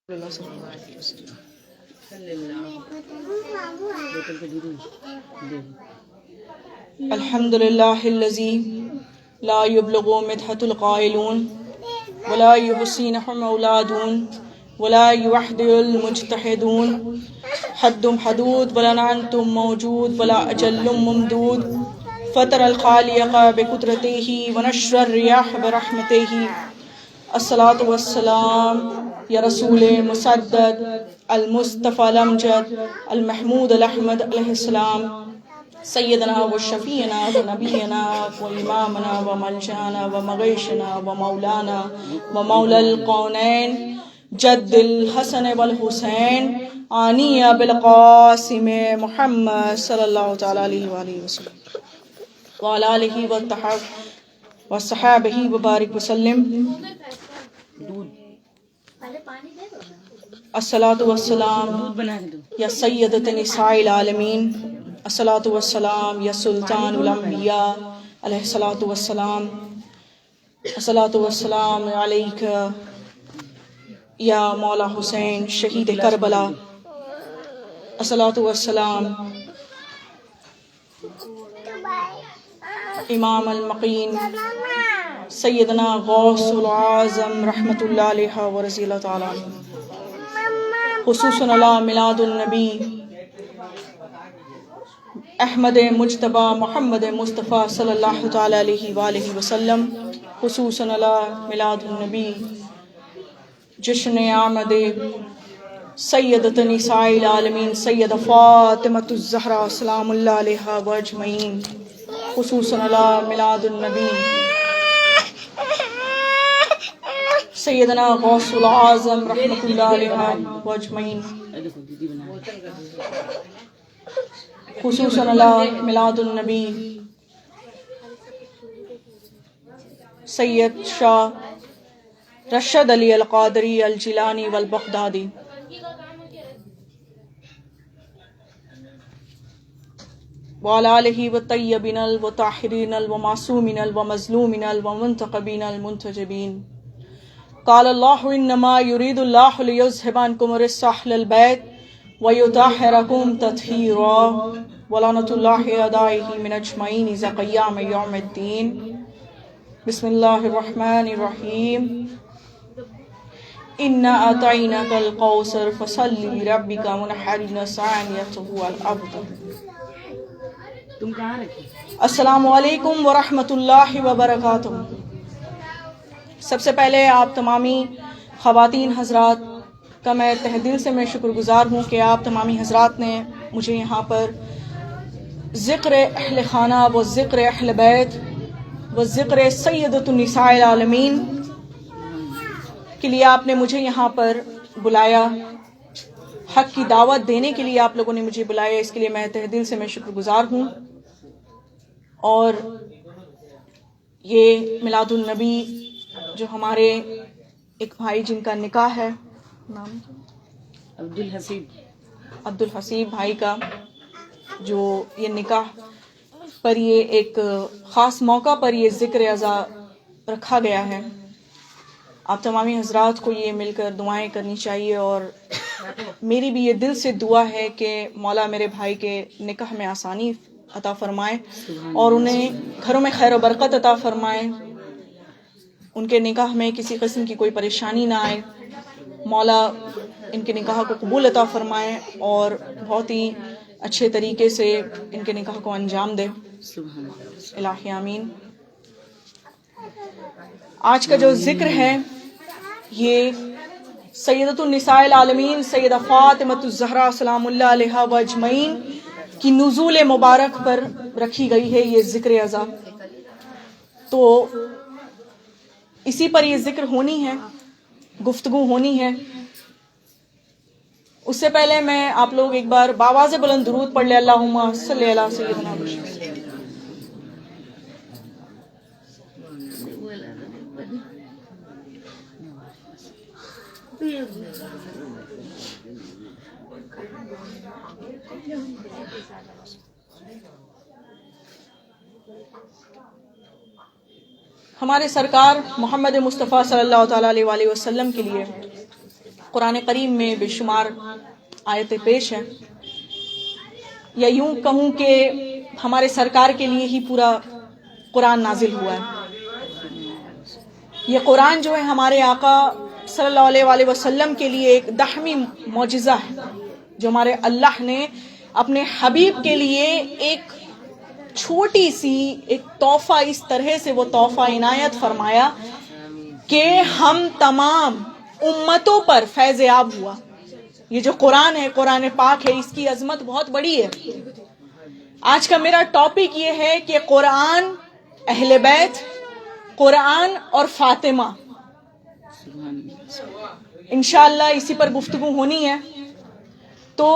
اللہ صلی اللہ علیہ وسلم. الحمد للہ الذی لا یبلغ مدحۃ القائلون ولا یحصینہ مولادون ولا یوحد المجتہدون حد حدود ولا انتم موجود ولا اجل ممدود فطر الخالق بقدرتہ ونشر الریاح برحمتہ. الصلاۃ والسلام یا رسول مسدد المصطفى الامجد المحمود الاحمد علیہ السلام سیدنا و شفیعنا و نبینا و امامنا و ملجانا و مغیشنا و مولانا و مولا القونین جد الحسن والحسین آنیہ بالقاسم محمد صلی اللہ تعالی علیہ وآلہ وسلم وعلی آلہ وصحابہ وبارک وسلم. الصلاۃ والسلام یا سیدۃ نساء العالمین، الصلاۃ والسلام یا سلطان الانبیاء علیہ الصلاۃ والسلام، الصلاۃ والسلام علیک یا مولا حسین شہید کربلا، الصلاۃ والسلام امام المقین سیدنا غوث العظم رحمۃ اللہ علیہ و رضی اللہ تعالیٰ عنہ، خصوصاً علی میلاد النبی احمد مجتبی محمد مصطفیٰ صلی اللہ تعالیٰ علیہ وآلہ وسلم، خصوصاً علی میلاد النبی جشن آمد سیدۃ نساء العالمین سیدہ فاطمۃ الزہرا سلام اللہ علیہا و اجمعین، خصوصاً علی میلاد النبی سیدنا غوث العظم رحمۃ اللہ علیہ و اجمعین، خصوصاً علی میلاد النبی سید شاہ رشد علی القادری الجیلانی والبغدادی. وعلی آلہ والطیبین الطاہرین المعصومین المظلومین المنتخبین المنتجبین. قال اللہ انما یرید اللہ لیذہب عنکم الرجس اہل البیت ویطہرکم تطہیرا ولعنۃ اللہ علیہ من اجمعین الی قیام یوم الدین. بسم اللہ الرحمن الرحیم. انا اعطیناک الکوثر فصل لربک وانحر ثانیتہ الابتر. السلام علیکم ورحمۃ اللہ وبرکاتہ. سب سے پہلے آپ تمامی خواتین حضرات کا میں تہ دل سے شکر گزار ہوں کہ آپ تمامی حضرات نے مجھے یہاں پر ذکر اہل خانہ و ذکر اہل بیت و ذکر سیدۃ النساء العالمین کے لیے آپ نے مجھے یہاں پر بلایا، حق کی دعوت دینے کے لیے آپ لوگوں نے مجھے بلایا، اس کے لیے میں تہ دل سے شکر گزار ہوں. اور یہ میلاد النبی جو ہمارے ایک بھائی جن کا نکاح ہے، نام عبد الحسیب بھائی کا، جو یہ نکاح پر یہ ایک خاص موقع پر یہ ذکر عزا رکھا گیا ہے. آپ تمامی حضرات کو یہ مل کر دعائیں کرنی چاہیے، اور میری بھی یہ دل سے دعا ہے کہ مولا میرے بھائی کے نکاح میں آسانی عطا فرمائے اور انہیں گھروں میں خیر و برکت عطا فرمائے، ان کے نکاح میں کسی قسم کی کوئی پریشانی نہ آئے. مولا ان کے نکاح کو قبول عطا فرمائے اور بہت ہی اچھے طریقے سے ان کے نکاح کو انجام دے. الہی آمین. آج کا جو ذکر ہے یہ سیدۃ النساء العالمین سیدہ فاطمۃ الزہرا سلام اللہ علیہا و اجمعین کی نزول مبارک پر رکھی گئی ہے یہ ذکر عزا. تو اسی پر یہ ذکر ہونی ہے، گفتگو ہونی ہے. اس سے پہلے میں آپ لوگ ایک بار باواز بلند درود پڑھ لے، اللہم صلی علی سیدنا محمد. ہمارے سرکار محمد مصطفیٰ صلی اللہ تعالیٰ علیہ وآلہ وسلم کے لیے قرآن کریم میں بے شمار آیتیں پیش ہیں، یا یوں کہوں کہ ہمارے سرکار کے لیے ہی پورا قرآن نازل ہوا ہے۔ یہ قرآن جو ہے ہمارے آقا صلی اللہ علیہ وآلہ وسلم کے لیے ایک دہمی معجزہ ہے، جو ہمارے اللہ نے اپنے حبیب کے لیے ایک چھوٹی سی ایک تحفہ، اس طرح سے وہ تحفہ عنایت فرمایا کہ ہم تمام امتوں پر فیض یاب ہوا۔ یہ جو قرآن ہے، قرآن پاک ہے، اس کی عظمت بہت بڑی ہے۔ آج کا میرا ٹاپک یہ ہے کہ قرآن، اہل بیت، قرآن اور فاطمہ، انشاءاللہ اسی پر گفتگو ہونی ہے۔ تو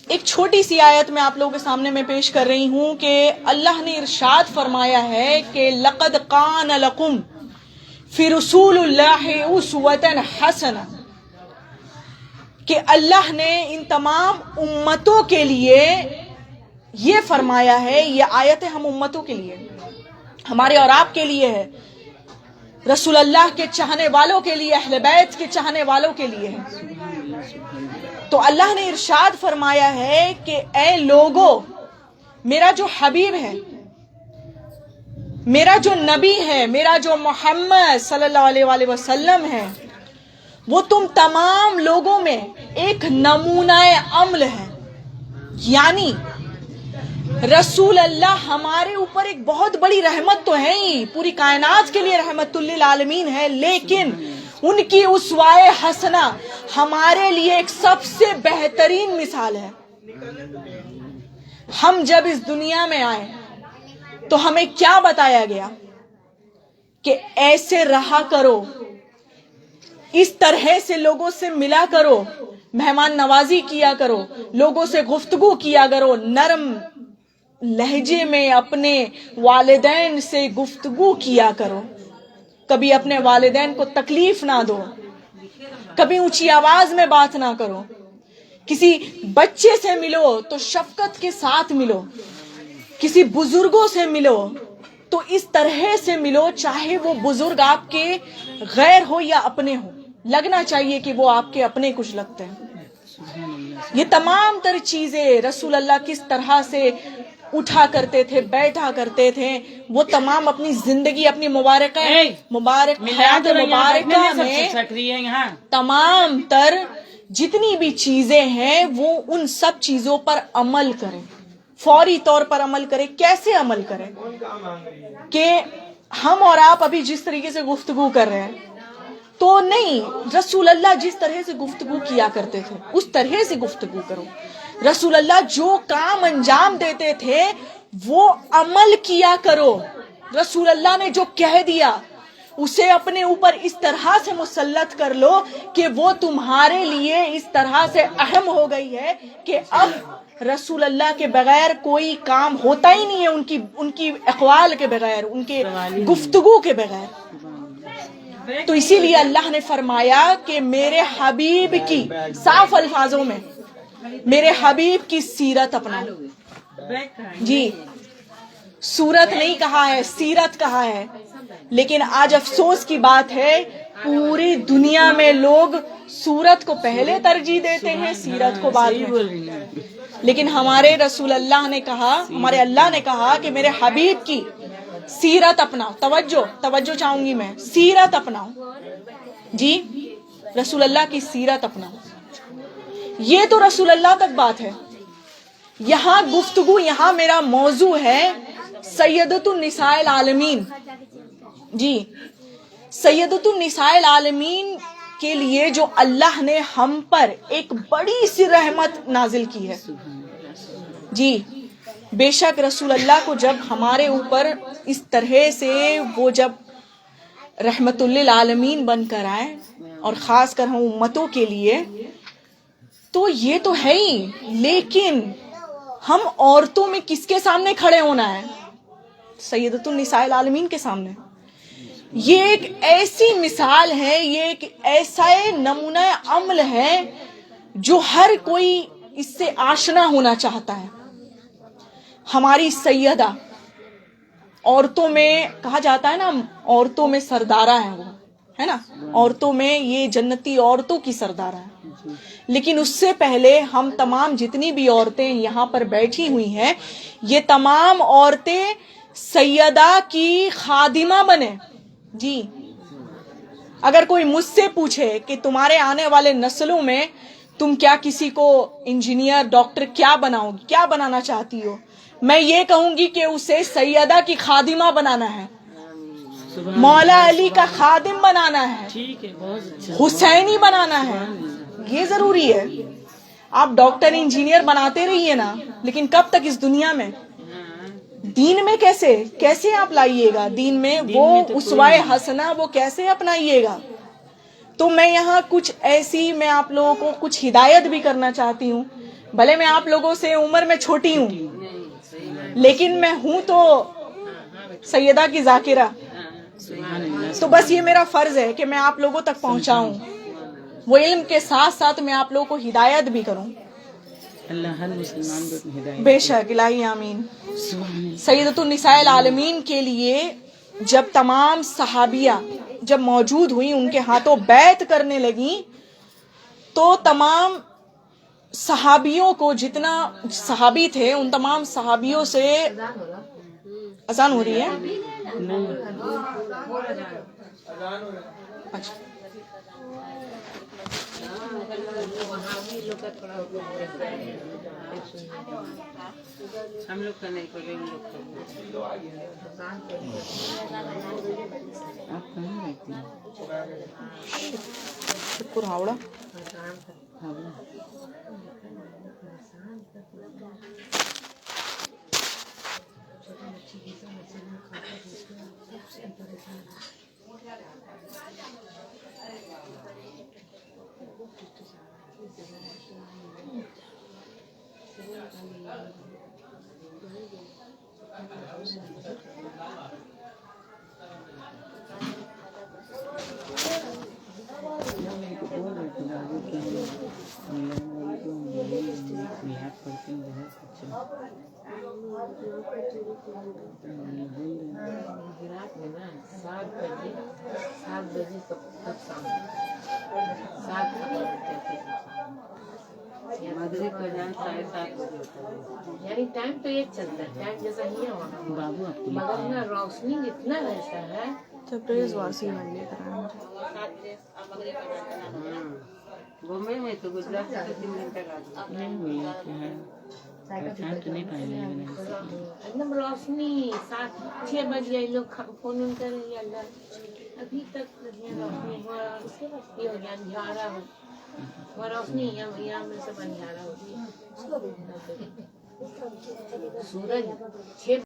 ایک چھوٹی سی آیت میں آپ لوگوں کے سامنے میں پیش کر رہی ہوں کہ اللہ نے ارشاد فرمایا ہے کہ لَقَدْ كَانَ لَكُمْ فِي رَسُولِ اللَّهِ أُسْوَةٌ حَسَنَةٌ، کہ اللہ نے ان تمام امتوں کے لیے یہ فرمایا ہے، یہ آیت ہم امتوں کے لیے، ہمارے اور آپ کے لیے ہے، رسول اللہ کے چاہنے والوں کے لیے، اہل بیت کے چاہنے والوں کے لیے ہے۔ تو اللہ نے ارشاد فرمایا ہے کہ اے لوگو، میرا جو حبیب ہے، میرا جو نبی ہے، میرا جو محمد صلی اللہ علیہ وآلہ وسلم ہے، وہ تم تمام لوگوں میں ایک نمونہ عمل ہے۔ یعنی رسول اللہ ہمارے اوپر ایک بہت بڑی رحمت تو ہے ہی، پوری کائنات کے لیے رحمت للعالمین ہے، لیکن ان کی اسوائے حسنہ ہمارے لیے ایک سب سے بہترین مثال ہے۔ ہم جب اس دنیا میں آئے تو ہمیں کیا بتایا گیا کہ ایسے رہا کرو، اس طرح سے لوگوں سے ملا کرو، مہمان نوازی کیا کرو، لوگوں سے گفتگو کیا کرو، نرم لہجے میں اپنے والدین سے گفتگو کیا کرو، کبھی اپنے والدین کو تکلیف نہ دو، کبھی اونچی آواز میں بات نہ کرو، کسی بچے سے ملو تو شفقت کے ساتھ ملو، کسی بزرگوں سے ملو تو اس طرح سے ملو، چاہے وہ بزرگ آپ کے غیر ہو یا اپنے ہو، لگنا چاہیے کہ وہ آپ کے اپنے کچھ لگتے ہیں۔ یہ تمام تر چیزیں رسول اللہ کس طرح سے اٹھا کرتے تھے، بیٹھا کرتے تھے، وہ تمام اپنی زندگی، اپنی مبارک حیات مبارکہ میں تمام تر جتنی بھی چیزیں ہیں وہ ان سب چیزوں پر عمل کریں، فوری طور پر عمل کریں۔ کیسے عمل کریں؟ کہ ہم اور آپ ابھی جس طریقے سے گفتگو کر رہے ہیں تو نہیں، رسول اللہ جس طرح سے گفتگو کیا کرتے تھے اس طرح سے گفتگو کرو۔ رسول اللہ جو کام انجام دیتے تھے وہ عمل کیا کرو۔ رسول اللہ نے جو کہہ دیا اسے اپنے اوپر اس طرح سے مسلط کر لو کہ وہ تمہارے لیے اس طرح سے اہم ہو گئی ہے کہ اب رسول اللہ کے بغیر کوئی کام ہوتا ہی نہیں ہے، ان کی اقوال کے بغیر، ان کے گفتگو کے بغیر۔ تو اسی لیے اللہ نے فرمایا کہ میرے حبیب کی، صاف الفاظوں میں میرے حبیب کی سیرت اپناؤ۔ جی، سورت نہیں کہا ہے، سیرت کہا ہے، لیکن آج افسوس کی بات ہے پوری دنیا میں لوگ سورت کو پہلے ترجیح دیتے ہیں، سیرت کو بعد میں۔ لیکن ہمارے رسول اللہ نے کہا، ہمارے اللہ نے کہا کہ میرے حبیب کی سیرت اپناؤ۔ توجہ چاہوں گی میں، سیرت اپناؤ۔ جی، رسول اللہ کی سیرت اپناؤ۔ یہ تو رسول اللہ تک بات ہے۔ یہاں گفتگو، یہاں میرا موضوع ہے سیدۃ النساء العالمین۔ جی، سیدۃ النساء العالمین کے لیے جو اللہ نے ہم پر ایک بڑی سی رحمت نازل کی ہے۔ جی، بے شک رسول اللہ کو جب ہمارے اوپر اس طرح سے وہ جب رحمت للعالمین بن کر آئے، اور خاص کر ہم امتوں کے لیے، تو یہ تو ہے ہی، لیکن ہم عورتوں میں کس کے سامنے کھڑے ہونا ہے؟ سیدۃ النساء العالمین کے سامنے۔ یہ ایک ایسی مثال ہے، یہ ایک ایسا نمونہ عمل ہے جو ہر کوئی اس سے آشنا ہونا چاہتا ہے۔ ہماری سیدہ، عورتوں میں کہا جاتا ہے نا، عورتوں میں سردارہ ہے وہ، ہے نا, عورتوں میں یہ جنتی عورتوں کی سردار ہے. لیکن اس سے پہلے ہم تمام جتنی بھی عورتیں یہاں پر بیٹھی ہوئی ہیں, یہ تمام عورتیں سیدہ کی خادمہ بنے. جی, اگر کوئی مجھ سے پوچھے کہ تمہارے آنے والے نسلوں میں تم کیا کسی کو انجینئر, ڈاکٹر کیا بناؤ گی, کیا بنانا چاہتی ہو, میں یہ کہوں گی کہ اسے سیدہ کی خادمہ بنانا ہے, مولا علی کا خادم بنانا ہے, حسینی بنانا ہے. یہ ضروری ہے. آپ ڈاکٹر انجینئر بناتے رہیے نا, لیکن کب تک اس دنیا میں؟ دین میں کیسے آپ لائیے گا؟ دین میں وہ اسوائے حسنہ وہ کیسے اپنائیے گا؟ تو میں یہاں کچھ ایسی, میں آپ لوگوں کو کچھ ہدایت بھی کرنا چاہتی ہوں. بھلے میں آپ لوگوں سے عمر میں چھوٹی ہوں, لیکن میں ہوں تو سیدہ کی ذاکرہ. تو بس یہ میرا فرض ہے کہ میں آپ لوگوں تک پہنچاؤں, وہ علم کے ساتھ ساتھ میں آپ لوگوں کو ہدایت بھی کروں. اللہ ہر مسلمان کو ہدایت. بے شک, الہی آمین. سیدۃ النساء العالمین کے لیے جب تمام صحابیہ جب موجود ہوئی, ان کے ہاتھوں بیعت کرنے لگیں, تو تمام صحابیوں کو, جتنا صحابی تھے ان تمام صحابیوں سے اذان ہو رہی ہے. اچھا, ہم لوگ کا نہیں پڑے, آپ کہاں رہتی ہیں؟ شکر ہاوڑا. یعنی ٹائم تو ایک چلتا ہے, ٹائم جیسا ہی ہے بابو, آپ کو مگر نا روشنی اتنا رہتا ہے. تبریز واسی میں لے کر بمبئی میں تو گجرات سے 3 گھنٹہ کا نہیں ایک دم روشنی. 7-6 بج گئے, لوگ فون کر رہے, اللہ ابھی تک روشنی ہو گیا, اندھیارا ہو روشنی, یہاں میں سب اندھیارا ہو گیا. سورج 6